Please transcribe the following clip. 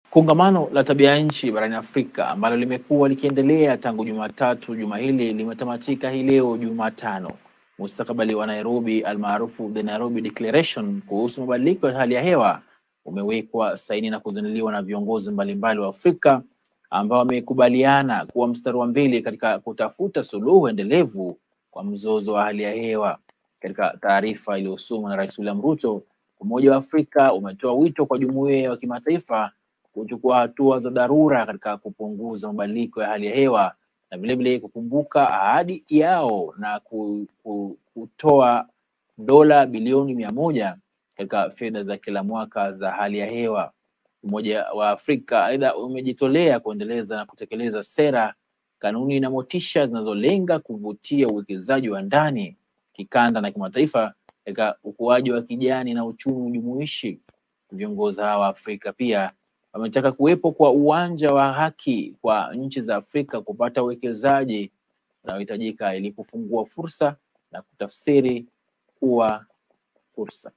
Kongamano la tabia nchi barani Afrika ambalo limekuwa likiendelea tangu Jumatatu juma hili limetamatika hii leo Jumatano. Mustakabali wa Nairobi almaarufu The Nairobi Declaration kuhusu mabadiliko ya hali ya hewa umewekwa saini na kuzinduliwa na viongozi mbalimbali wa Afrika ambao wamekubaliana kuwa mstari wa mbele katika kutafuta suluhu endelevu kwa mzozo wa hali ya hewa. Katika taarifa iliyosomwa na Rais William Ruto, Umoja wa Afrika umetoa wito kwa jumuiya ya kimataifa kuchukua hatua za dharura katika kupunguza mabadiliko ya hali ya hewa na vilevile kukumbuka ahadi yao na kutoa dola bilioni 100 katika fedha za kila mwaka za hali ya hewa. Umoja wa Afrika aidha umejitolea kuendeleza na kutekeleza sera, kanuni na motisha zinazolenga kuvutia uwekezaji wa ndani, kikanda na kimataifa katika ukuaji wa kijani na uchumi jumuishi. Viongozi hawa wa Afrika pia wametaka kuwepo kwa uwanja wa haki kwa nchi za Afrika kupata uwekezaji unaohitajika ili kufungua fursa na kutafsiri kuwa fursa.